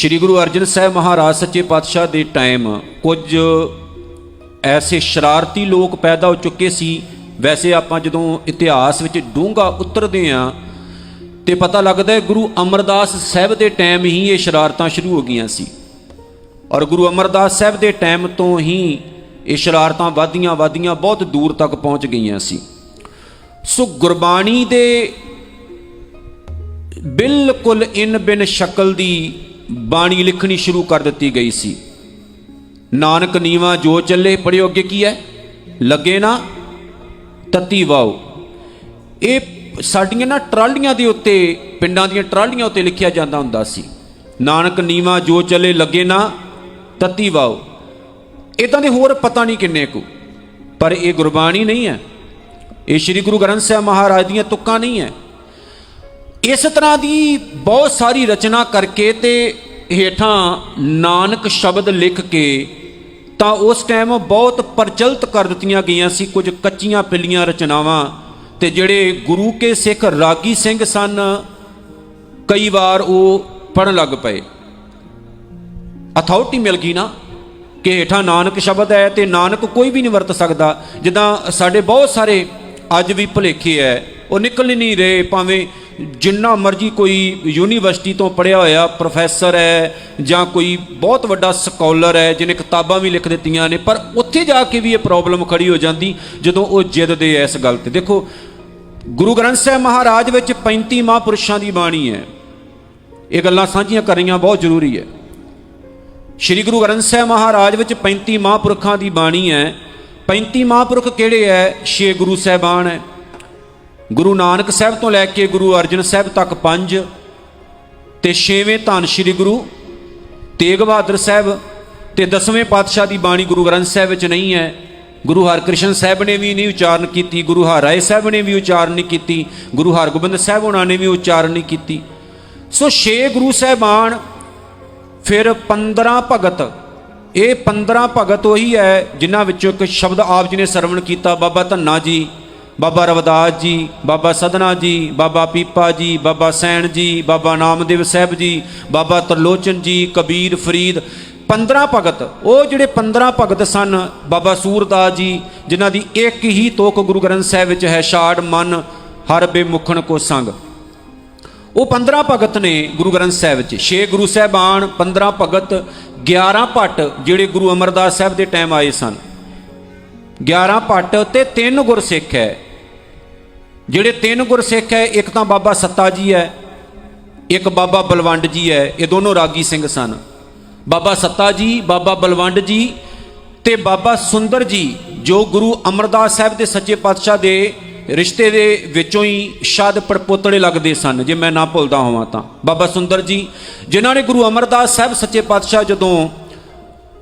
श्री गुरु अर्जन साहब महाराज सच्चे पातशाह के टाइम कुछ ऐसे शरारती लोग पैदा हो चुके सी। वैसे आप जो इतिहास में डूंघा उतरते हैं तो पता लगता है गुरु अमरदास साहब के टाइम ही ये शरारतां शुरू हो गई सी और गुरु अमरदास साहब के टाइम तो ही ये शरारतां वधियां वधियां बहुत दूर तक पहुँच गई सी। सो गुरबाणी दे बिल्कुल इन बिन शक्ल दी बाणी लिखनी शुरू कर दी गई सी। नानक नीवा जो चले पढ़ियो अगे की है, लगे ना तत्ती वाओ। ये साडियां ना ट्रालियां दे उत्ते पिंडां दीयां ट्रालियां उत्ते लिखिया जांदा हुंदा सी, नानक नीवा जो चले लगे ना तत्ती वाओ। इदां दे होर पता नहीं किन्ने को, पर यह गुरबाणी नहीं है, ये श्री गुरु ग्रंथ साहब महाराज दीयां तुक्कां नहीं है। इस तरह की बहुत सारी रचना करके ते हेठां नानक शब्द लिख के तो उस टाइम बहुत प्रचलित कर दित्तियां गईयां सी कुछ कच्चियां पिलियां रचनावां। ते जिहड़े गुरु के सिख रागी सिंह सन कई बार वो पढ़न लग पे, अथॉरिटी मिल गई ना कि हेठां नानक शब्द है तो नानक कोई भी नहीं वरत सकता। जिद्दां साडे बहुत सारे अज भी भुलेखे है वो निकल ही नहीं रहे, भावें जिन्ना मर्जी कोई यूनीवर्सिटी तो पढ़िया होया प्रोफैसर है जां कोई बहुत वड्डा स्कॉलर है जिन्हें किताबां भी लिख दित्तियां ने, पर उत्थे जाके भी ये प्रॉब्लम खड़ी हो जाती जदों वो जिद दे इस गल ते। देखो गुरु ग्रंथ साहब महाराज विच 35 महापुरुषां दी बाणी है, ये गल्लां साझियां करनियां बहुत जरूरी है। श्री गुरु ग्रंथ साहब महाराज विच 35 महापुरखां दी बाणी है। 35 महापुरख किहड़े है? 6 गुरु साहिबान है, गुरु नानक साहब तो लैके गुरु अर्जन साहब तक 5 ते 6वें धन श्री गुरु तेग बहादुर साहब ते 10वें पातशाह की बाणी गुरु ग्रंथ साहब विच नहीं है। गुरु हरकृष्ण साहब ने भी नहीं उच्चारण की, गुरु हरराय साहब ने भी उच्चारण नहीं की, गुरु हरगोबिंद साहब उन्होंने ने भी उच्चारण नहीं की। सो 6 गुरु साहबान, फिर 15 भगत। ये 15 भगत वही है जिन्हां विचों एक शब्द आप जी ने सरवण किया, बाबा धन्ना जी, बाबा रविदास जी, बाबा सदना जी, बाबा पीपा जी, बाबा सैन जी, बाबा नामदेव साहब जी, बाबा तरलोचन जी, कबीर फरीद। 15 भगत, वो जिहड़े 15 भगत सन, बाबा सूरदास जी जिन्हां दी एक ही तोक गुरु ग्रंथ साहब विच है, छाड़ मन हर बेमुखन को संग। वो 15 भगत ने गुरु ग्रंथ साहब विच। 6 गुरु साहबान, 15 भगत, 11 भट्ट जिहड़े गुरु अमरदास साहब के टाइम आए सन, 11 भट्ट ते 3 गुरसिख है। जिहड़े 3 गुरसिख है, एक तो बाबा सत्ता जी है, एक बाबा बलवंड जी है, ये दोनों रागी सिंह सन। बाबा सत्ता जी, बाबा बलवंड जी ते बाबा सुंदर जी जो गुरु अमरदास साहब के सच्चे पातशाह के रिश्ते दे विचों ही शायद पड़पोतड़े लगते सन, जे मैं ना भुलदा होवां तां। बाबा सुंदर जी जिन्हां ने गुरु अमरदास साहब सच्चे पातशाह जदों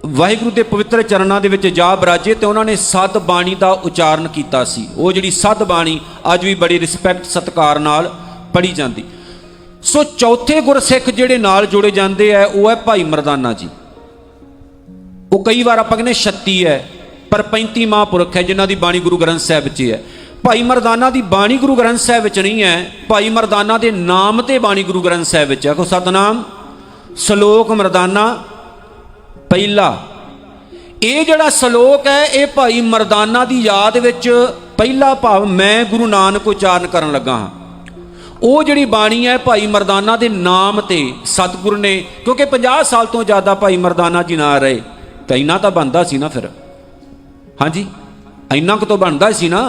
वाहिगुरू के पवित्र चरणों के जा बराजे तो उन्होंने सत बाणी का उच्चारण किया सी। वो जी सत बाणी अज भी बड़ी रिस्पैक्ट सत्कार नाल पढ़ी जाती। सो चौथे गुरसिख जिहड़े नाल जुड़े जाते हैं वो है भाई मरदाना जी। वो कई बार आप कहने 36 है, पर 35 महापुरख है जिन्हों की बाणी गुरु ग्रंथ साहब च है। भाई मरदाना की बाणी गुरु ग्रंथ साहब च नहीं है, भाई मरदाना के नाम ते बाणी गुरु ग्रंथ साहब च है। को सतनाम सलोक मरदाना पहला। ये जड़ा सलोक है ये भाई मरदाना की याद विच पहला भाव मैं गुरु नानक उच्चारण करन लगा हाँ। वो जिहड़ी बाणी है भाई मरदाना के नाम ते सतगुरु ने, क्योंकि 50 साल तो ज़्यादा भाई मरदाना जी ना रहे तो इन्ना तो बनता सी ना, फिर हाँ जी इन्ना तो बनता सी ना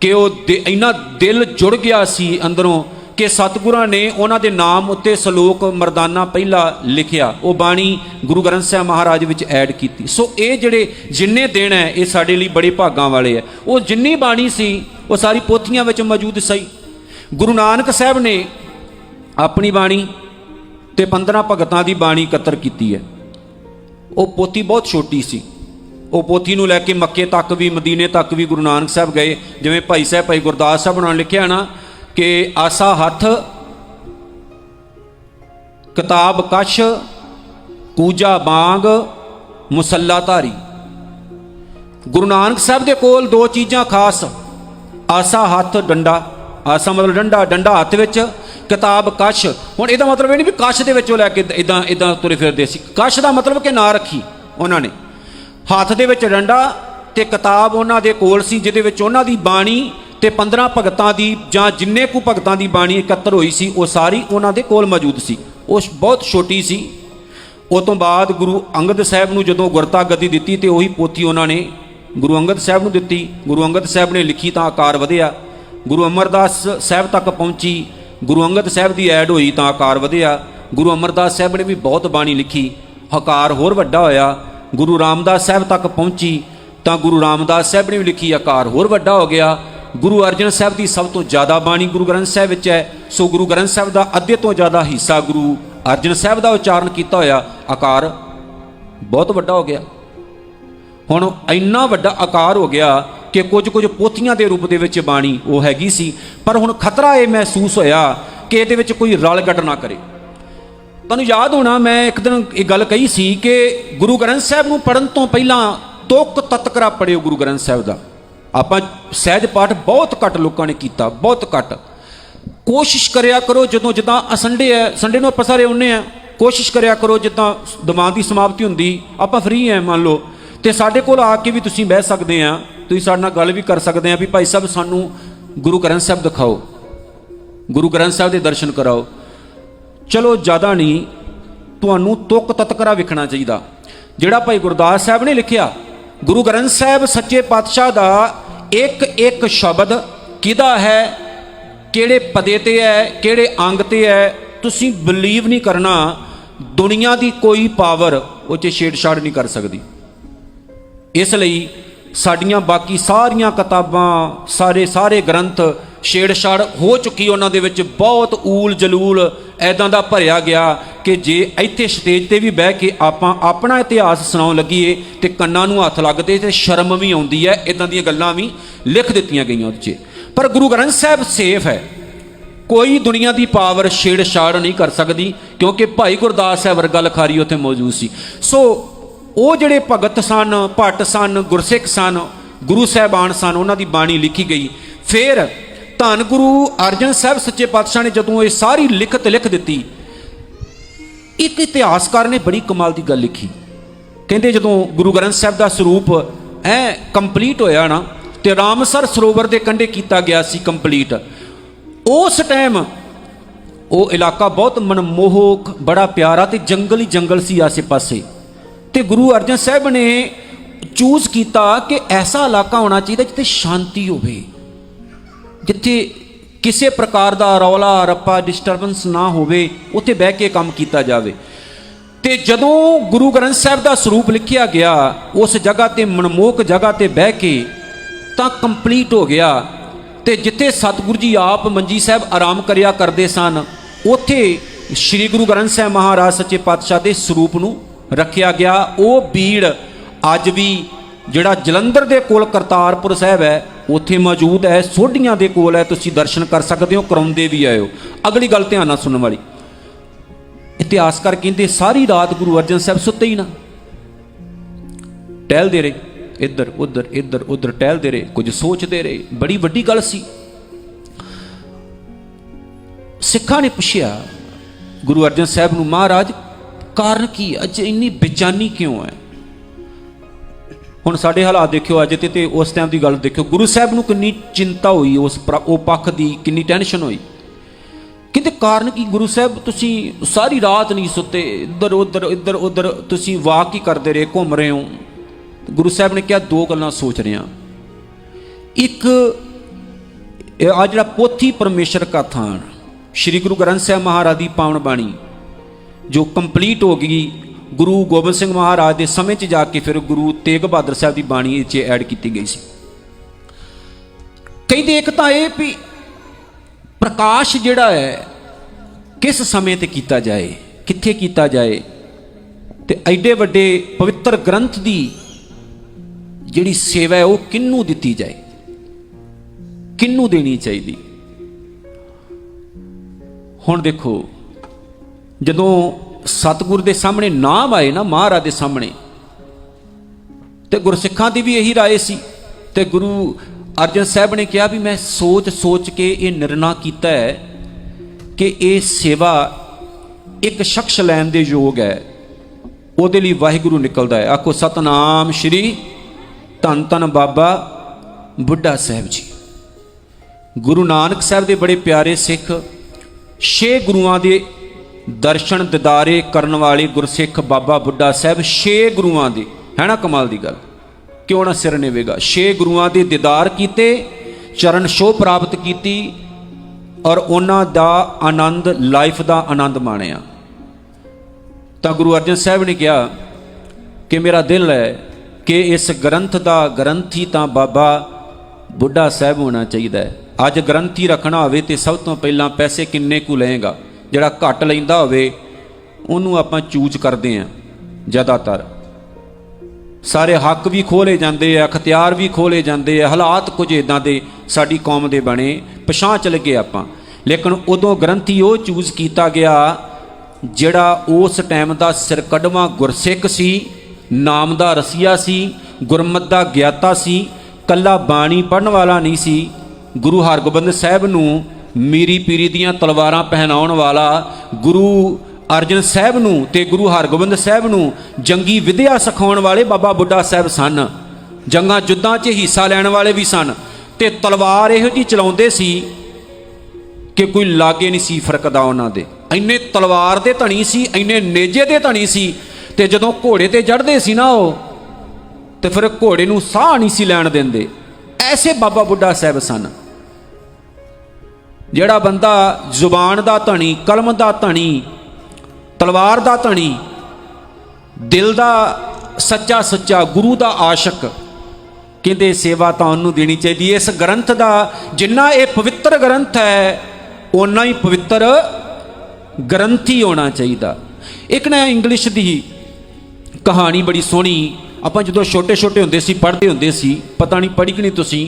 कि वो इन्ना दिल जुड़ गया सी अंदरों कि सतगुरां ने उन्होंने नाम उत्ते सलोक मरदाना पहला लिखिया, वो बाणी गुरु ग्रंथ साहब महाराज विच ऐड की। सो ये जिहड़े जिन्ने दिन है ये साडे लई बड़े भागां वाले है। वो जिन्नी बाणी सी वो सारी पोथियां विच मौजूद सही। गुरु नानक साहब ने अपनी बाणी ते 15 भगतां दी बाणी इकत्र की है। वो पोथी बहुत छोटी सी, वो पोथी नूं लैके मक्के तक भी मदीने तक भी गुरु नानक साहब गए। जिवें भाई साहब भाई गुरदास साहब उन्होंने लिखिया ना कि आसा हथ किताब कश कूजा बांग मुसला धारी। गुरु नानक साहब के कोल 2 चीज़ां खास, आसा हथ डंडा, आसा मतलब डंडा, डंडा हथ विच, किताब कश। हुण इहदा मतलब ये नहीं भी कश दे विचों लैके इदां इदां तुरे फिरदे सी। कश दा मतलब कि ना रखी उन्होंने, हत्थ दे विच डंडा ते किताब उन्हां दे कोल सी, जिहदे विच उन्हां दी बाणी ते 15 भगतां दी जां जिन्ने कु भगतां दी बाणी एकत्र होई सी वो सारी उन्हां दे कोल मौजूद सी। वो बहुत छोटी सी। उस तो बाद गुरु अंगद साहब नूं जदों गुरता गद्दी दित्ती ते उही पोथी उन्होंने गुरु अंगद साहब नूं दित्ती। गुरु अंगद साहब ने लिखी तां आकार वधिया, गुरु अमरदास साहब तक पहुंची, गुरु अंगद साहब की ऐड हुई तां आकार वधिया। गुरु अमरदास साहब ने भी बहुत बाणी लिखी, आकार होर वड्डा होया। गुरु रामदास साहब तक पहुंची तां गुरु रामदास साहब ने भी लिखी, आकार होर वड्डा हो गया। गुरु अर्जन साहब की सब तो ज़्यादा बाणी गुरु ग्रंथ साहब विच है, सो गुरु ग्रंथ साहब का अद्धे तो ज़्यादा हिस्सा गुरु अर्जन साहब का उच्चारण किया होया, आकार बहुत वड्डा हो गया। हुण इन्ना वड्डा आकार हो गया कि कुछ कुछ पोथियां के रूप के बाणी वो हैगी सी, पर हुण खतरा ये महसूस होया कि ये कोई रल गट ना करे। तुहानूं याद होना मैं एक दिन एक गल कही सी कि गुरु ग्रंथ साहब नूं पढ़न तो पहला तुक तत्करा पढ़िओ गुरु ग्रंथ साहब का। आपां सहज पाठ बहुत घट लोगों ने किया, बहुत घट। कोशिश करिया करो जदों जिद्दां संडे है, संडे नूं आपां सारे आउणे आ, कोशिश करिया करो जिद्दां दिमाग की समाप्ति हुंदी आपां फ्री है मान लो तो साडे कोल आके भी तुसीं बह सकदे आ, तुसीं साडे नाल गल भी कर सकदे आ भी भाई साहब सानूं गुरु ग्रंथ साहब दिखाओ, गुरु ग्रंथ साहब के दर्शन कराओ। चलो ज़्यादा नहीं, तुहानूं तुक तत्करा विखना चाहिए। जिहड़ा भाई गुरदास साहब ने लिखिया गुरु ग्रंथ साहब सच्चे पातशाह का एक एक शब्द किहदा है, किहड़े पदे ते है, किहड़े अंग ते है, तुसीं बिलीव नहीं करना। दुनिया की कोई पावर वो च छेड़छाड़ नहीं कर सकती। इसलिए साड़ियाँ बाकी सारिया किताबां सारे ग्रंथ छेड़छाड़ हो चुकी, उन्होंने बहुत ऊल जलूल ऐदा का भरिया गया कि जे इत्थे स्टेज पर भी बह के आपां अपना इतिहास सुनाउण लगीए तो कन्नां नूं हत्थ लगदे ते शर्म भी आउंदी है। इदां दीयां गल्लां भी लिख दित्तियां गईयां उहदे च। पर गुरु ग्रंथ साहब सेफ है, कोई दुनिया की पावर छेड़छाड़ नहीं कर सकती, क्योंकि भाई गुरदास साहब वर्गा लखारी उत्थे मौजूद सी। सो वो जिहड़े भगत सन, भट्ट सन, गुरसिख सन, गुरु साहबान सन, उन्हां दी बाणी लिखी गई। फिर धन गुरु अर्जन साहब सच्चे पातशाह ने जदों ये सारी लिखत लिख दी, एक इतिहासकार ने बड़ी कमाल की गल लिखी। कहते जदों गुरु ग्रंथ साहब का स्वरूप कंप्लीट होया ना, तो रामसर सरोवर के कंढे किया गया सी कंप्लीट। उस टाइम वो इलाका बहुत मनमोहक, बड़ा प्यारा, तो जंगल ही जंगल सी आसे पासे। तो गुरु अर्जन साहब ने चूज किया कि ऐसा इलाका होना चाहिए जिथे शांति होवे, जिथे किसी प्रकार का रौला रप्पा डिस्टरबेंस ना होवे, उत्थे बह के काम किया जाए। तो जदों गुरु ग्रंथ साहब का स्वरूप लिखिया गया उस जगह ते मनमोहक जगह ते बह के तां कंप्लीट हो गया। तो जिथे सतगुरु जी आप मंजी साहब आराम करिया करते सन, उत्थे श्री गुरु ग्रंथ साहब महाराज सच्चे पातशाह के स्वरूप नूं रखिया गया। वो बीड़ अज भी जिहड़ा जलंधर के कोल करतारपुर साहब है उत्थे मौजूद है, सोढियां दे कोल है, तुसीं दर्शन कर सकते हो, कराउंदे भी आए हो। अगली गल ध्यान नाल सुनने वाली, इतिहासकार कहते सारी रात गुरु अर्जन साहब सुते ही ना, टहलते रहे, इधर उधर इधर उधर टहलते रहे, कुछ सोचते रहे। बड़ी वड्डी गल सी। सिखां ने पुछया गुरु अर्जन साहब नूं, महाराज कारण की अज इन्नी बेचैनी क्यों है? हुण साडे हालात देखियो अज ते उस टाइम की गल देखियो, गुरु साहब नूं किन्नी चिंता हुई, उस पक्ष की किन्नी टेंशन हुई। कहते कारण की गुरु साहब तुसीं सारी रात नहीं सुते, इधर उधर इधर उधर तुसीं वाक ही करते रहे, घूम रहे हो। गुरु साहब ने कहा दो गल्लां सोच रहे हैं। एक आ जिहड़ा पोथी परमेश्वर का थान श्री गुरु ग्रंथ साहब महाराज की पावन बाणी जो कंप्लीट हो गई, गुरु गोबिंद सिंह महाराज के समय च जाके फिर गुरु तेग बहादुर साहब की बाणी ऐड की गई सी। कहते एक तो यह भी प्रकाश जिहड़ा है किस समय ते कीता जाए, कित्थे कीता जाए, ते एडे वड्डे पवित्र ग्रंथ की जिहड़ी सेवा है वह किन्नू दिती जाए, किन्नू देनी चाहिए। हुण देखो जदों सतगुर के सामने नाम आए ना, महाराज के सामने, तो गुरसिखां की भी यही राय सी। तो गुरु अर्जन साहब ने कहा भी मैं सोच सोच के ये निर्णय किया है कि ये सेवा एक शख्स लैन दे योग है, ਉਹਦੇ ਲਈ ਵਾਹਿਗੁਰੂ ਨਿਕਲਦਾ है। आखो सतनाम श्री धन धन बाबा बुढ़ा साहब जी। गुरु नानक साहब के बड़े प्यारे सिख, 6 गुरुआं के दर्शन दिदारे करन वाले गुरसिख बाबा बुढ़ा साहब, 6 गुरुआं के, है ना कमाल की गल, क्यों ना सिर निवेगा। 6 गुरुआं के दीदार किते, चरण छोह प्राप्त की और उन्हां दा आनंद, लाइफ का आनंद माणिया। तो गुरु अर्जन साहब ने कहा कि मेरा दिल है कि इस ग्रंथ का ग्रंथी तो बाबा बुढ़ा साहब होना चाहिए। अज ग्रंथी रखना होवे तो सब तो पहला पैसे किन्ने कु लेगा, जिहड़ा घट लैंदा होवे उहनूं आपां चूज करते हैं। ज़्यादातर सारे हक भी खोले जाते हैं, अख्तियार भी खोले जाते हैं, हालात कुछ इदां दे साडी कौम दे बने, पछां चल गए आपां। लेकिन उदों ग्रंथी वो चूज किया गया जिहड़ा उस टाइम का सिरकड़वा गुरसिख सी, नाम का रसिया सी, गुरमत का ज्ञाता सी, कला बाणी पढ़न वाला नहीं सी। गुरु हरगोबिंद साहब नूं मीरी पीरी दियां तलवारां पहनाउण वाला, गुरु अर्जन साहब नूं ते गुरु हरगोबिंद साहब नूं जंगी विद्या सिखाउण वाले बाबा बुढ़ा साहब सन। जंगां युद्धां 'च हिस्सा लैण वाले भी सन ते तलवार इहो जी चलाउंदे सी कि कोई लागे नहीं सी फरकदा उन्हां दे। इन्ने तलवार दे धनी सी, इन्ने नेजे दे धनी सी। ते जदों घोड़े ते चढ़दे सी ना वो, ते फिर घोड़े नूं साह नहीं सी लैण दिंदे। ऐसे बाबा बुढ़ा साहब सन। जिहड़ा बंदा जुबान दा धनी, कलम दा धनी, तलवार दा धनी, दिल दा सच्चा सच्चा, गुरु दा आशक, कहते सेवा तो उन्होंने देनी चाहिए। इस ग्रंथ का जिन्ना ये पवित्र ग्रंथ है उन्ना ही पवित्र ग्रंथी होना चाहिए। एक ना इंग्लिश की कहानी बड़ी सोहनी, आपां जदों छोटे छोटे हुंदे सी पढ़दे हुंदे सी, पता नहीं पढ़ी कि नहीं तुसीं,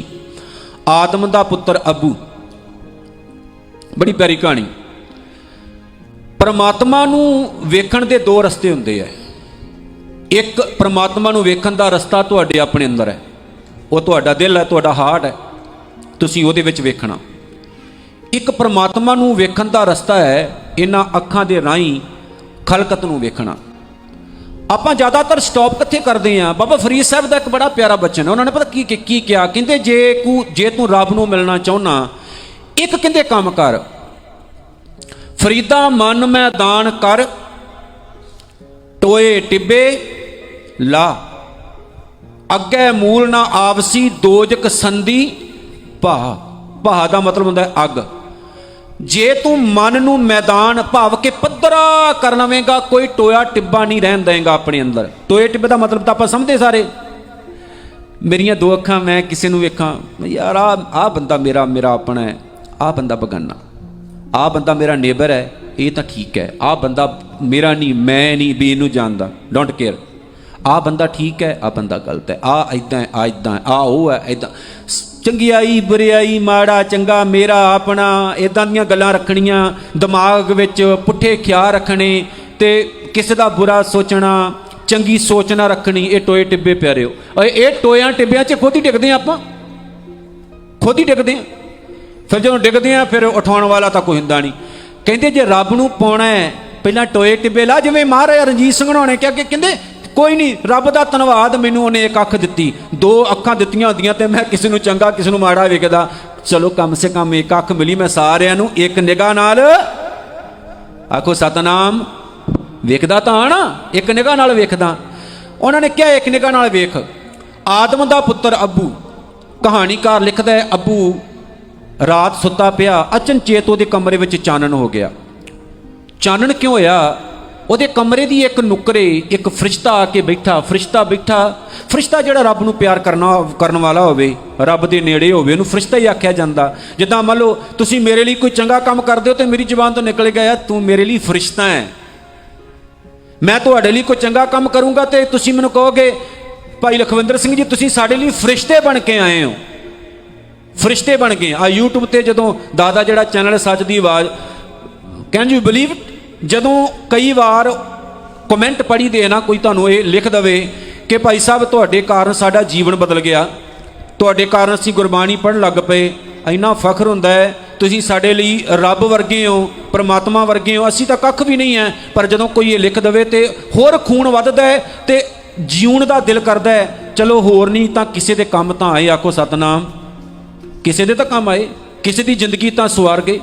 आदम दा पुत्र अबू, बड़ी प्यारी कहानी। परमात्मा नूं वेखण दे 2 रस्ते हुंदे है। एक परमात्मा नूं वेखण दा रस्ता तुहाडे अपने अंदर है, वो तुहाडा दिल है, तुहाडा हार्ट है, तुसीं उहदे विच वेखना। एक परमात्मा नूं वेखण दा रस्ता है इन्हां अखां दे राहीं खलकत नूं वेखना। आपां ज़्यादातर स्टॉप कित्थे करदे हां। बाबा फरीद साहब दा एक बड़ा प्यारा बचन है, उन्होंने पता की क्या कहंदे, जे तूं रब नूं मिलना चाहुंदा, एक कहंदे काम कर, फरीदा मन मैदान कर, टोए टिब्बे ला, अगे मूल ना आवसी, दोजक संधी भा। भा का मतलब होंदा है अग। जे तू मन नूं मैदान भाव के पद्धरा कर लवेगा, कोई टोया टिब्बा नहीं रहन देगा अपने अंदर। टोए टिब्बे का मतलब तो आप समझते सारे। मेरिया 2 अखां, मैं किसी नूं वेखां, यार आ बंदा मेरा मेरा अपना है, आ बंदा बगाना, आ बंदा मेरा नेबर है, ये तो ठीक है, आ बंदा मेरा नहीं, मैं नहीं भी इनू जानदा, डोंट केयर, आ बंदा ठीक है, आ बंदा गलत है, आ इदां है, आ इदां है, आ वो है, इदां चंगियाई बुरियाई, माड़ा चंगा, मेरा अपना, इदां दीयां गल्लां रखणियां, दिमाग विच पुट्ठे ख्याल रखने, ते किसी दा बुरा सोचना, चंगी सोच ना रखनी। ये टोए टिब्बे प्यारे हो, ये टोया टिब्बियां 'च खुद ही डिगदे हैं, आपां खुद ही डिगदे हैं। फिर जो डिगदे हैं फिर उठाउण वाला तो कोई हुंदा नहीं। कहंदे जे रब नूं पाउणा है पहलां टोए टिब्बे ला, जिवें महाराजा रणजीत सिंह होणे क्या कि कहंदे कोई नहीं, रब दा धन्नवाद, मैनूं उहने एक अख दित्ती, 2 अखां दित्तियां होंदियां ते मैं किसी नूं चंगा किसी नूं माड़ा वेखदा, चलो कम से कम एक अख मिली, मैं सारिआं नूं एक निगाह नाल, आखो सतनाम, वेखदा तां ना, एक निगाह नाल वेखदा। उन्होंने क्या एक निगाह नाल वेख। आदम दा पुत्र अबू, कहानीकार लिखदा है, अबू रात सुता पिया, अचनचेत उहदे कमरे विच चानन हो गया। चानन क्यों होया? ਉਹਦੇ कमरे की एक नुकरे एक फरिश्ता आके बैठा। फरिश्ता ਜਿਹੜਾ ਰੱਬ ਨੂੰ ਪਿਆਰ ਕਰਨ ਵਾਲਾ ਹੋਵੇ, ਰੱਬ ਦੇ ਨੇੜੇ ਹੋਵੇ, ਉਹਨੂੰ ਫਰਿश्ता ਹੀ ਆਖਿਆ ਜਾਂਦਾ। ਜਿੱਦਾਂ ਮੰਨ ਲਓ ਤੁਸੀਂ ਮੇਰੇ ਲਈ ਕੋਈ ਚੰਗਾ ਕੰਮ ਕਰਦੇ ਹੋ ਤੇ ਮੇਰੀ ਜ਼ੁਬਾਨ ਤੋਂ ਨਿਕਲ ਗਿਆ ਤੂੰ ਮੇਰੇ ਲਈ ਫਰਿश्ता ਹੈ। ਮੈਂ ਤੁਹਾਡੇ ਲਈ ਕੋਈ ਚੰਗਾ ਕੰਮ ਕਰੂੰਗਾ ਤੇ ਤੁਸੀਂ ਮੈਨੂੰ ਕਹੋਗੇ ਭਾਈ ਲਖਵਿੰਦਰ ਸਿੰਘ ਜੀ ਤੁਸੀਂ ਸਾਡੇ ਲਈ ਫਰਿश्ते ਬਣ ਕੇ ਆਏ ਹੋ। ਫਰਿश्ते ਬਣ ਗਏ ਆ। YouTube ਤੇ ਜਦੋਂ ਦਾਦਾ ਜਿਹੜਾ ਚੈਨਲ ਸੱਚ ਦੀ ਆਵਾਜ਼, ਕੈਨ ਯੂ ਬਿਲੀਵ, ਜਦੋਂ ਕਈ ਵਾਰ ਕਮੈਂਟ ਪੜ੍ਹੀ ਦੇ ਨਾ ਕੋਈ ਤੁਹਾਨੂੰ ਇਹ ਲਿਖ ਦਵੇ ਕਿ ਭਾਈ ਸਾਹਿਬ ਤੁਹਾਡੇ ਕਾਰਨ ਸਾਡਾ ਜੀਵਨ ਬਦਲ ਗਿਆ, ਤੁਹਾਡੇ ਕਾਰਨ ਅਸੀਂ ਗੁਰਬਾਣੀ ਪੜ੍ਹਨ ਲੱਗ ਪਏ, ਇੰਨਾ ਫਖਰ ਹੁੰਦਾ ਹੈ, ਤੁਸੀਂ ਸਾਡੇ ਲਈ ਰੱਬ ਵਰਗੇ ਹੋ, ਪਰਮਾਤਮਾ ਵਰਗੇ ਹੋ। ਅਸੀਂ ਤਾਂ ਕੱਖ ਵੀ ਨਹੀਂ ਹੈ, ਪਰ ਜਦੋਂ ਕੋਈ ਇਹ ਲਿਖ ਦੇਵੇ ਤੇ ਹੋਰ ਖੂਨ ਵੱਧਦਾ ਹੈ ਤੇ ਜਿਉਣ ਦਾ ਦਿਲ ਕਰਦਾ ਹੈ। ਚਲੋ ਹੋਰ ਨਹੀਂ ਤਾਂ ਕਿਸੇ ਦੇ ਕੰਮ ਤਾਂ ਆਏ, ਆਖੋ ਸਤਨਾਮ। ਕਿਸੇ ਦੇ ਤਾਂ ਕੰਮ ਆਏ, ਕਿਸੇ ਦੀ ਜ਼ਿੰਦਗੀ ਤਾਂ ਸਵਾਰ ਗਏ।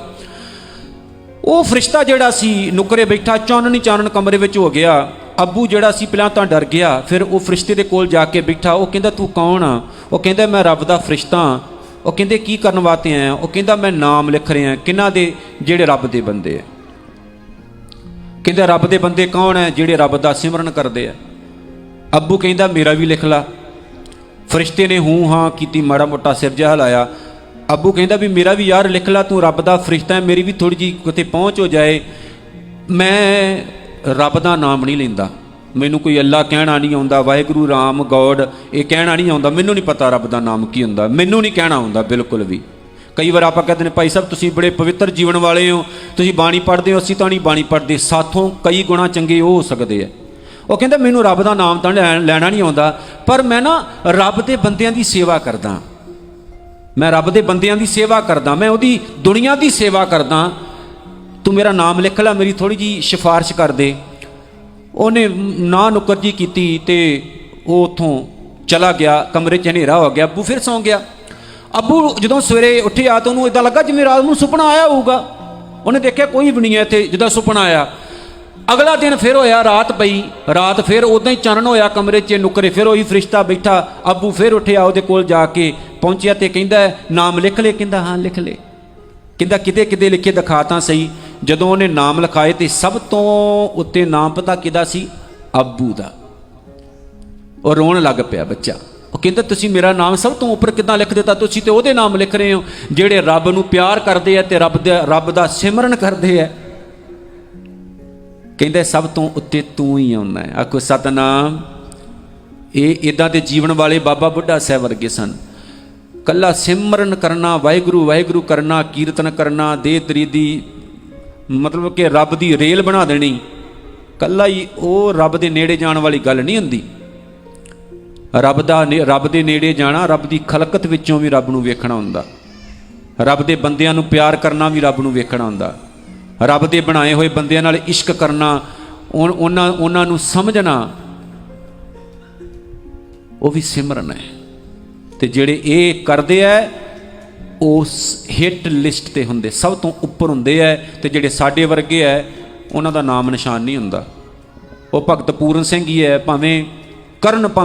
ਉਹ ਫਰਿਸ਼ਤਾ ਜਿਹੜਾ ਸੀ ਨੁਕਰੇ ਬੈਠਾ, ਚਾਨਣ ਕਮਰੇ ਵਿੱਚ ਹੋ ਗਿਆ। ਅੱਬੂ ਜਿਹੜਾ ਸੀ ਪਹਿਲਾਂ ਤਾਂ ਡਰ ਗਿਆ, ਫਿਰ ਉਹ ਫਰਿਸ਼ਤੇ ਦੇ ਕੋਲ ਜਾ ਕੇ ਬੈਠਾ। ਉਹ ਕਹਿੰਦਾ ਤੂੰ ਕੌਣ ਆ? ਉਹ ਕਹਿੰਦਾ ਮੈਂ ਰੱਬ ਦਾ ਫਰਿਸ਼ਤਾ ਹਾਂ। ਉਹ ਕਹਿੰਦੇ ਕੀ ਕਰਨ ਵਾਸਤੇ ਆਇਆ? ਉਹ ਕਹਿੰਦਾ ਮੈਂ ਨਾਮ ਲਿਖ ਰਿਹਾ। ਕਿਹਨਾਂ ਦੇ? ਜਿਹੜੇ ਰੱਬ ਦੇ ਬੰਦੇ ਆ। ਕਹਿੰਦਾ ਰੱਬ ਦੇ ਬੰਦੇ ਕੌਣ ਹੈ? ਜਿਹੜੇ ਰੱਬ ਦਾ ਸਿਮਰਨ ਕਰਦੇ ਆ। ਅੱਬੂ ਕਹਿੰਦਾ ਮੇਰਾ ਵੀ ਲਿਖ ਲਾ। ਫਰਿਸ਼ਤੇ ਨੇ ਹੂੰ ਹਾਂ ਕੀਤੀ, ਮਾੜਾ ਮੋਟਾ ਸਿਰ ਜਿਹਾ ਹਿਲਾਇਆ। ਅੱਬੂ ਕਹਿੰਦਾ ਵੀ ਮੇਰਾ ਵੀ ਯਾਰ ਲਿਖ ਲਾ, ਤੂੰ ਰੱਬ ਦਾ ਫਰਿਸ਼ਤਾ ਹੈ, ਮੇਰੀ ਵੀ ਥੋੜੀ ਜਿਹੀ ਕਿਤੇ ਪਹੁੰਚ ਹੋ ਜਾਏ। ਮੈਂ ਰੱਬ ਦਾ ਨਾਮ ਨਹੀਂ ਲੈਂਦਾ, ਮੈਨੂੰ ਕੋਈ ਅੱਲਾ ਕਹਿਣਾ ਨਹੀਂ ਆਉਂਦਾ, ਵਾਹਿਗੁਰੂ ਰਾਮ ਗੋਡ ਇਹ ਕਹਿਣਾ ਨਹੀਂ ਆਉਂਦਾ, ਮੈਨੂੰ ਨਹੀਂ ਪਤਾ ਰੱਬ ਦਾ ਨਾਮ ਕੀ ਹੁੰਦਾ, ਮੈਨੂੰ ਨਹੀਂ ਕਹਿਣਾ ਆਉਂਦਾ ਬਿਲਕੁਲ ਵੀ। ਕਈ ਵਾਰ ਆਪਾਂ ਕਹਿੰਦੇ ਨੇ ਭਾਈ ਸਾਹਿਬ ਤੁਸੀਂ ਬੜੇ ਪਵਿੱਤਰ ਜੀਵਨ ਵਾਲੇ ਹੋ, ਤੁਸੀਂ ਬਾਣੀ ਪੜ੍ਹਦੇ ਹੋ, ਅਸੀਂ ਤਾਂ ਨਹੀਂ ਬਾਣੀ ਪੜ੍ਹਦੇ, ਸਾਥੋਂ ਕਈ ਗੁਣਾ ਚੰਗੇ ਉਹ ਹੋ ਸਕਦੇ ਆ। ਉਹ ਕਹਿੰਦਾ ਮੈਨੂੰ ਰੱਬ ਦਾ ਨਾਮ ਤਾਂ ਲੈਣਾ ਨਹੀਂ ਆਉਂਦਾ, ਪਰ ਮੈਂ ਨਾ ਰੱਬ ਦੇ ਬੰਦਿਆਂ ਦੀ ਸੇਵਾ ਕਰਦਾ, ਮੈਂ ਰੱਬ ਦੇ ਬੰਦਿਆਂ ਦੀ ਸੇਵਾ ਕਰਦਾ, ਮੈਂ ਉਹਦੀ ਦੁਨੀਆ ਦੀ ਸੇਵਾ ਕਰਦਾ। ਤੂੰ ਮੇਰਾ ਨਾਮ ਲਿਖ ਲੈ, ਮੇਰੀ ਥੋੜ੍ਹੀ ਜਿਹੀ ਸਿਫਾਰਿਸ਼ ਕਰ ਦੇ। ਉਹਨੇ ਨਾ ਨੁੱਕਰ ਜੀ ਕੀਤੀ ਤੇ ਉਹ ਉੱਥੋਂ ਚਲਾ ਗਿਆ। ਕਮਰੇ 'ਚ ਹਨੇਰਾ ਹੋ ਗਿਆ। ਅੱਬੂ ਫਿਰ ਸੌਂ ਗਿਆ। ਅੱਬੂ ਜਦੋਂ ਸਵੇਰੇ ਉੱਠਿਆ ਤਾਂ ਉਹਨੂੰ ਇੱਦਾਂ ਲੱਗਾ ਜਿਵੇਂ ਰਾਤ ਨੂੰ ਸੁਪਨਾ ਆਇਆ ਹੋਊਗਾ। ਉਹਨੇ ਦੇਖਿਆ ਕੋਈ ਵੀ ਨਹੀਂ ਹੈ ਇੱਥੇ ਜਿੱਦਾਂ ਸੁਪਨਾ ਆਇਆ। ਅਗਲਾ ਦਿਨ ਫਿਰ ਹੋਇਆ, ਰਾਤ ਪਈ, ਰਾਤ ਫਿਰ ਉੱਦਾਂ ਹੀ ਚਾਨਣ ਹੋਇਆ ਕਮਰੇ 'ਚ, ਨੁੱਕਰੇ ਫਿਰ ਉਹੀ ਫਰਿਸ਼ਤਾ ਬੈਠਾ। ਅੱਬੂ ਫਿਰ ਉੱਠਿਆ, ਉਹਦੇ ਕੋਲ ਜਾ ਕੇ ਪਹੁੰਚਿਆ ਤੇ ਕਹਿੰਦਾ ਨਾਮ ਲਿਖ ਲੈ? ਕਹਿੰਦਾ ਹਾਂ ਲਿਖ ਲੈ। ਕਹਿੰਦਾ ਕਿਤੇ ਕਿਤੇ ਲਿਖੇ ਦਿਖਾ ਤਾਂ ਸਹੀ। ਜਦੋਂ ਉਹਨੇ ਨਾਮ ਲਿਖਾਏ ਤੇ ਸਭ ਤੋਂ ਉੱਤੇ ਨਾਮ ਪਤਾ ਕਿਹਦਾ ਸੀ? ਅੱਬੂ ਦਾ। ਉਹ ਰੋਣ ਲੱਗ ਪਿਆ ਬੱਚਾ। ਉਹ ਕਹਿੰਦਾ ਤੁਸੀਂ ਮੇਰਾ ਨਾਮ ਸਭ ਤੋਂ ਉੱਪਰ ਕਿੱਦਾਂ ਲਿਖ ਦਿੱਤਾ? ਤੁਸੀਂ ਤੇ ਉਹਦੇ ਨਾਮ ਲਿਖ ਰਹੇ ਹੋ ਜਿਹੜੇ ਰੱਬ ਨੂੰ ਪਿਆਰ ਕਰਦੇ ਆ ਤੇ ਰੱਬ ਦਾ ਸਿਮਰਨ ਕਰਦੇ ਆ। ਕਹਿੰਦਾ ਸਭ ਤੋਂ ਉੱਤੇ ਤੂੰ ਹੀ ਆਉਣਾ ਹੈ। ਆਖੋ ਸਤਨਾਮ। ਇਹ ਇੱਦਾਂ ਦੇ ਜੀਵਨ ਵਾਲੇ ਬਾਬਾ ਬੁੱਢਾ ਸਾਹਿਬ ਵਰਗੇ ਸਨ। ਕੱਲਾ ਸਿਮਰਨ ਕਰਨਾ, ਵਾਹਿਗੁਰੂ ਵਾਹਿਗੁਰੂ ਕਰਨਾ, ਕੀਰਤਨ ਕਰਨਾ, ਦੇਹ ਦਰੀਦੀ, ਮਤਲਬ ਕਿ ਰੱਬ ਦੀ ਰੇਲ ਬਣਾ ਦੇਣੀ, ਕੱਲਾ ਹੀ ਉਹ ਰੱਬ ਦੇ ਨੇੜੇ ਜਾਣ ਵਾਲੀ ਗੱਲ ਨਹੀਂ ਹੁੰਦੀ। ਰੱਬ ਦੇ ਨੇੜੇ ਜਾਣਾ, ਰੱਬ ਦੀ ਖਲਕਤ ਵਿੱਚੋਂ ਵੀ ਰੱਬ ਨੂੰ ਵੇਖਣਾ ਹੁੰਦਾ। ਰੱਬ ਦੇ ਬੰਦਿਆਂ ਨੂੰ ਪਿਆਰ ਕਰਨਾ ਵੀ ਰੱਬ ਨੂੰ ਵੇਖਣਾ ਹੁੰਦਾ। ਰੱਬ ਦੇ ਬਣਾਏ ਹੋਏ ਬੰਦਿਆਂ ਨਾਲ ਇਸ਼ਕ ਕਰਨਾ, ਉਹਨਾਂ ਨੂੰ ਸਮਝਣਾ, ਉਹ ਵੀ ਸਿਮਰਨ ਹੈ। ਤੇ ਜਿਹੜੇ ਇਹ ਕਰਦੇ ਆ ਉਸ ਹਿੱਟ ਲਿਸਟ ਤੇ ਹੁੰਦੇ, ਸਭ ਤੋਂ ਉੱਪਰ ਹੁੰਦੇ ਆ। ਤੇ ਜਿਹੜੇ ਸਾਡੇ ਵਰਗੇ ਆ ਉਹਨਾਂ ਦਾ ਨਾਮ ਨਿਸ਼ਾਨ ਨਹੀਂ ਹੁੰਦਾ। ਉਹ ਭਗਤ ਪੂਰਨ ਸਿੰਘ ਹੀ ਹੈ, ਭਾਵੇਂ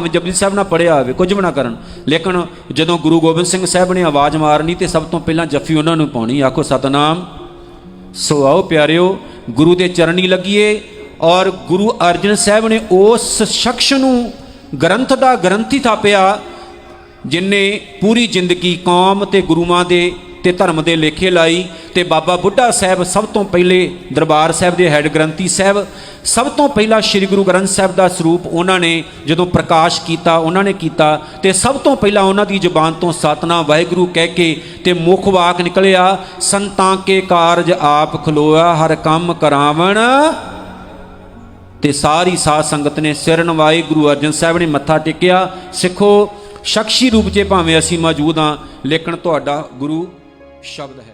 ਜਪਜੀ ਸਾਹਿਬ ਨਾਲ ਪੜ੍ਹਿਆ ਹੋਵੇ, ਕੁਝ ਵੀ ਨਾ ਕਰਨ, ਲੇਕਿਨ ਜਦੋਂ ਗੁਰੂ ਗੋਬਿੰਦ ਸਿੰਘ ਸਾਹਿਬ ਨੇ ਆਵਾਜ਼ ਮਾਰਨੀ ਤੇ ਸਭ ਤੋਂ ਪਹਿਲਾਂ ਜੱਫੀ ਉਹਨਾਂ ਨੂੰ ਪਾਉਣੀ। ਆਖੋ ਸਤਨਾਮ। ਸੋ ਆਓ ਪਿਆਰਿਓ, ਗੁਰੂ ਦੇ ਚਰਨੀ ਲੱਗੀਏ। ਔਰ ਗੁਰੂ ਅਰਜਨ ਸਾਹਿਬ ਨੇ ਉਸ ਸ਼ਖਸ ਨੂੰ ਗ੍ਰੰਥ ਦਾ ਗ੍ਰੰਥੀ ਥਾਪਿਆ ਜਿਨ੍ਹੇ ਪੂਰੀ ਜ਼ਿੰਦਗੀ ਕੌਮ ਤੇ ਗੁਰੂਆਂ ਦੇ ਤੇ ਧਰਮ ਦੇ ਲੇਖੇ ਲਾਈ। ਤੇ ਬਾਬਾ ਬੁੱਢਾ ਸਾਹਿਬ ਸਭ ਤੋਂ ਪਹਿਲੇ ਦਰਬਾਰ ਸਾਹਿਬ ਦੇ ਹੈੱਡ ਗ੍ਰੰਥੀ ਸਾਹਿਬ, ਸਭ ਤੋਂ ਪਹਿਲਾਂ ਸ੍ਰੀ ਗੁਰੂ ਗ੍ਰੰਥ ਸਾਹਿਬ ਦਾ ਸਰੂਪ ਉਹਨਾਂ ਨੇ ਜਦੋਂ ਪ੍ਰਕਾਸ਼ ਕੀਤਾ, ਉਹਨਾਂ ਨੇ ਕੀਤਾ। ਤੇ ਸਭ ਤੋਂ ਪਹਿਲਾਂ ਉਹਨਾਂ ਦੀ ਜ਼ੁਬਾਨ ਤੋਂ ਸਤਨਾਮ ਵਾਹਿਗੁਰੂ ਕਹਿ ਕੇ ਤੇ ਮੁੱਖ ਵਾਕ ਨਿਕਲਿਆ, ਸੰਤਾਂ ਕੇ ਕਾਰਜ ਆਪ ਖਲੋਆ, ਹਰ ਕੰਮ ਕਰਾਵਣ। ਤੇ ਸਾਰੀ ਸਾਧ ਸੰਗਤ ਨੇ ਸਿਰ ਨਵਾਏ, ਗੁਰੂ ਅਰਜਨ ਸਾਹਿਬ ਨੇ ਮੱਥਾ ਟੇਕਿਆ। ਸਿੱਖੋ, ਸ਼ਖਸੀ ਰੂਪ 'ਚ ਭਾਵੇਂ ਅਸੀਂ ਮੌਜੂਦ ਹਾਂ, ਲੇਕਿਨ ਤੁਹਾਡਾ ਗੁਰੂ ਸ਼ਬਦ ਹੈ।